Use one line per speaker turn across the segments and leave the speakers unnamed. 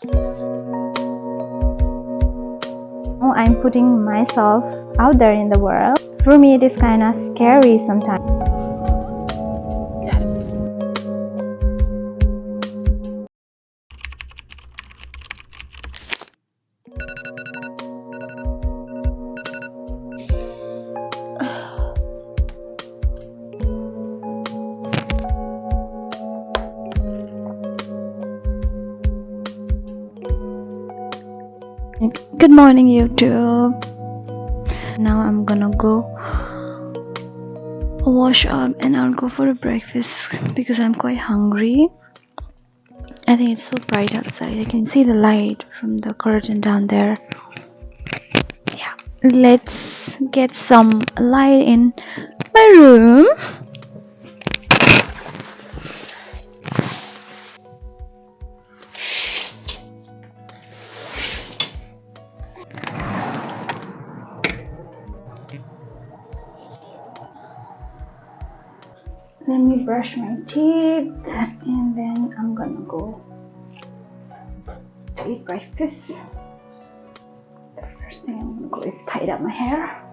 Now I'm putting myself out there in the world. For me, it is kind of scary sometimes. Good morning, YouTube. Now I'm gonna go wash up and I'll go for a breakfast because I'm quite hungry. I think it's so bright outside. I can see the light from the curtain down there. Yeah, let's get some light in my room. Let me brush my teeth and then I'm gonna go to eat breakfast. The first thing I'm gonna go is tie up my hair.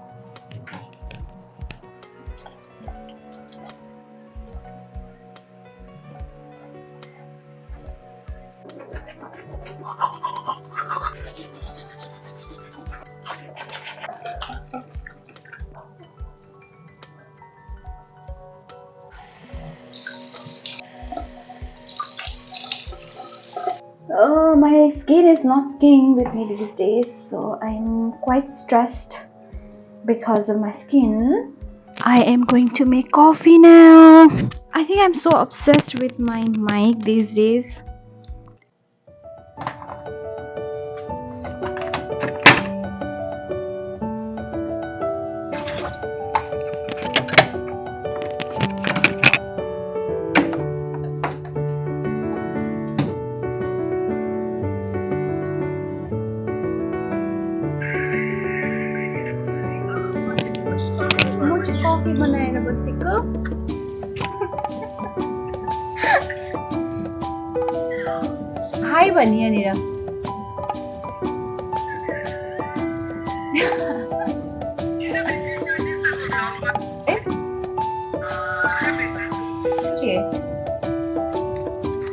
Oh, my skin is not skiing with me these days, so I'm quite stressed because of my skin. I am going to make coffee now. I think I'm so obsessed with my mic these days. म चाहिँ coffee बनाएर बसेको high भन्ने यहाँनिर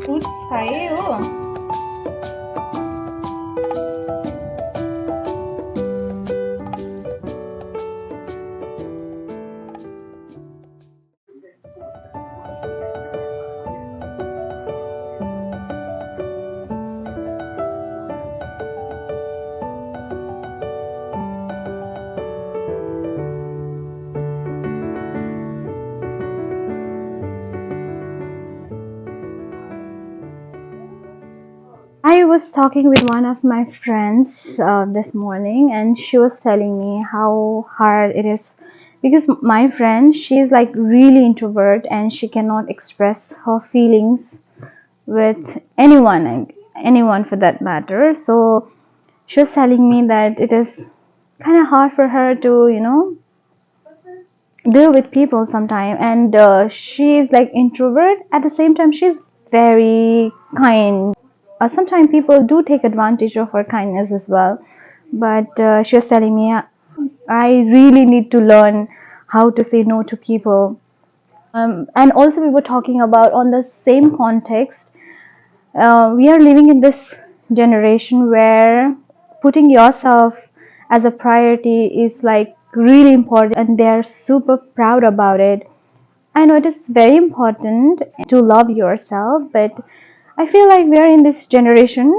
fruits खाएँ हो I was talking with one of my friends this morning, and she was telling me how hard it is because my friend, she's like really introvert and she cannot express her feelings with anyone, like anyone for that matter. So she was telling me that it is kind of hard for her to, deal with people sometimes, and she's like introvert. At the same time, she's very kind. Sometimes people do take advantage of her kindness as well, but she was telling me I really need to learn how to say no to people. And also we were talking about on the same context, we are living in this generation where putting yourself as a priority is like really important and they are super proud about it. I know it is very important to love yourself, but I feel like we are in this generation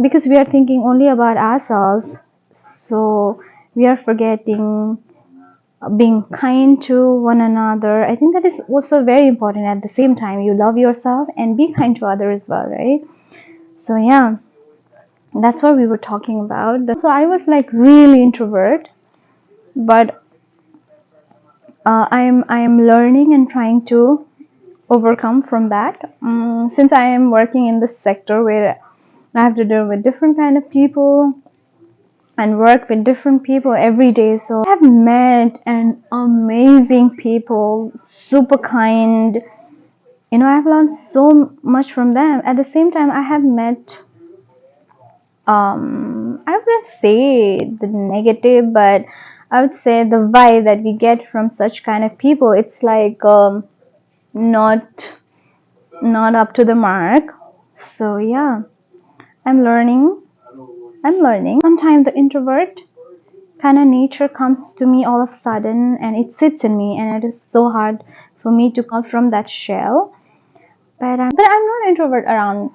because we are thinking only about ourselves. So we are forgetting being kind to one another. I think that is also very important. At the same time, you love yourself and be kind to others as well, right? So yeah, that's what we were talking about. So I was like really introvert, but I am learning and trying to overcome from that. Since I am working in this sector where I have to deal with different kind of people and work with different people every day, so I have met an amazing people, super kind. I've learned so much from them. At the same time, I have met I wouldn't say the negative, but I would say the vibe that we get from such kind of people, it's like not not up to the mark. So yeah, I'm learning. I'm learning. Sometimes the introvert kind of nature comes to me all of a sudden, and it sits in me, and it is so hard for me to come out from that shell. But I'm not introvert around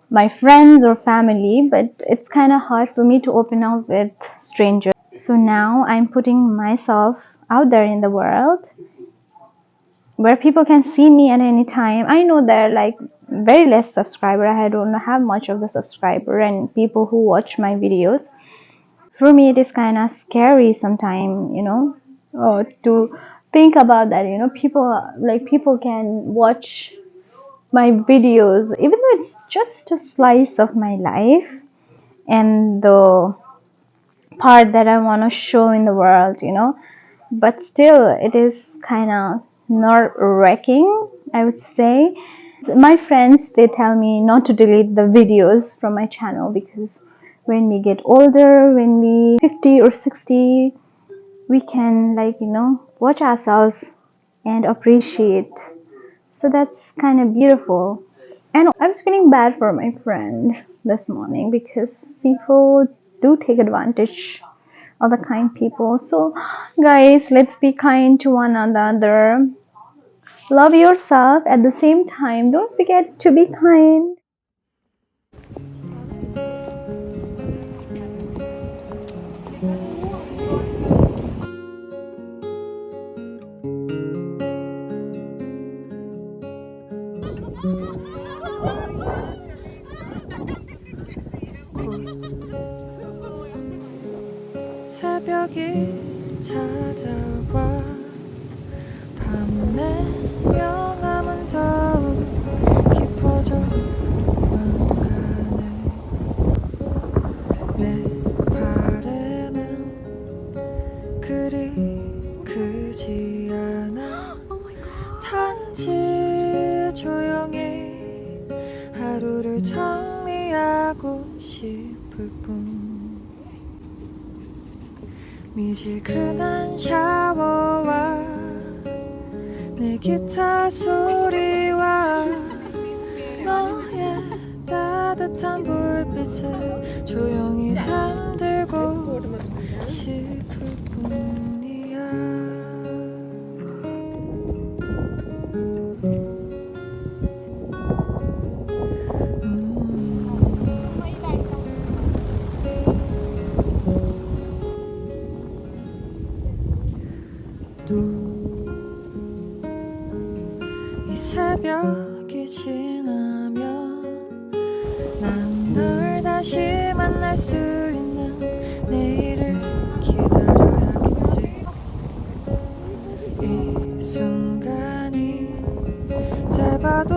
my friends or family, but it's kind of hard for me to open up with strangers. So now I'm putting myself out there in the world where people can see me at any time. I know there are like very less subscriber. I don't have much of the subscriber and people who watch my videos. For me, it is kind of scary sometimes, to think about that. People can watch my videos, even though it's just a slice of my life and the part that I want to show in the world. But still, it is kind of nerve-wracking, I would say. My friends, they tell me not to delete the videos from my channel because when we get older, when we 50 or 60, we can watch ourselves and appreciate. So that's kind of beautiful. And I was feeling bad for my friend this morning because people do take advantage of the kind people. So guys, let's be kind to one another. Love yourself at the same time. Don't forget to be kind.
새벽이 찾아와 밤내 명암은 더욱 깊어져 가네 내 바람은 그리 크지 않아 단지 조용히 하루를 정리하고 싶을 뿐 미지근한 샤워와 내 기타 소리와 너의 따뜻한 불빛에 조용히 잠들고 싶을 뿐이야 이 새벽이 지나면 난 널 다시 만날 수 있는 내일을 기다려야겠지 이 순간이 짧아도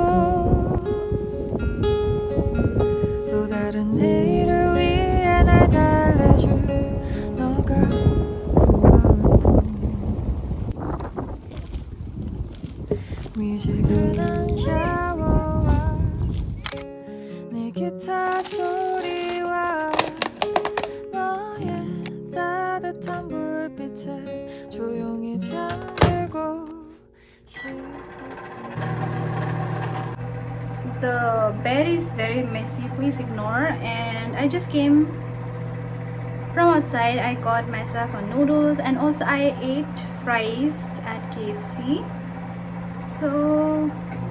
또 다른 내일을 위해 날 달래줄 너가 미지근한 샤워와 내 기타 소리와 너의 따뜻한 불빛에 조용히 잠들고 싶어
The bed is very messy, please ignore. And I just came from outside. I got myself a noodles and also I ate fries at KFC. So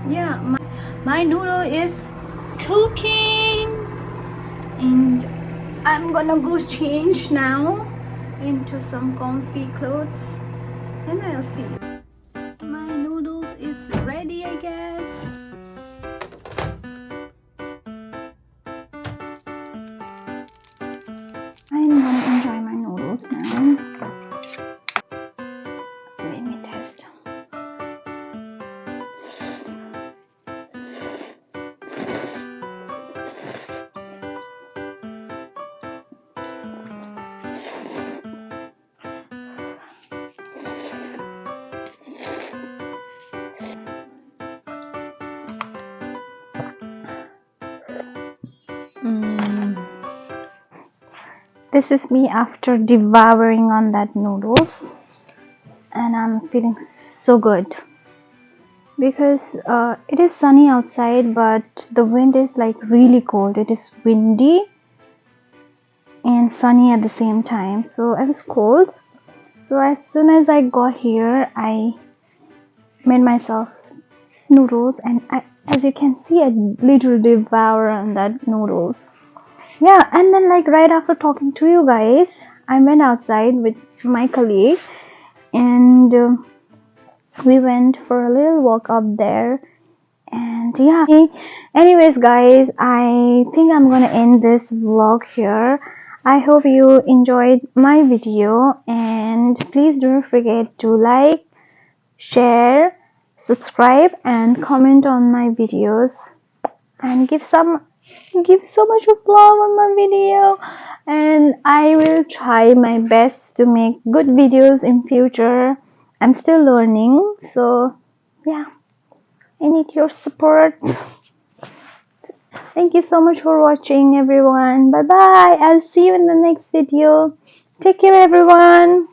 yeah, my noodle is cooking and I'm gonna go change now into some comfy clothes and I'll see you. My noodles is ready, I guess. I'm gonna enjoy my noodles now. Let me test. This is me after devouring on that noodles, and I'm feeling so good because it is sunny outside, but the wind is like really cold. It is windy and sunny at the same time, so I was cold. So as soon as I got here, I made myself noodles, and as you can see, I literally devour on that noodles. Yeah, and then like right after talking to you guys, I went outside with my colleague, and we went for a little walk up there. And yeah, anyways guys, I think I'm gonna end this vlog here. I hope you enjoyed my video, and please don't forget to like, share, subscribe, and comment on my videos, and give so much of love on my video. And I will try my best to make good videos in future. I'm still learning, so yeah, I need your support. Thank you so much for watching, everyone. Bye bye. I'll see you in the next video. Take care, everyone.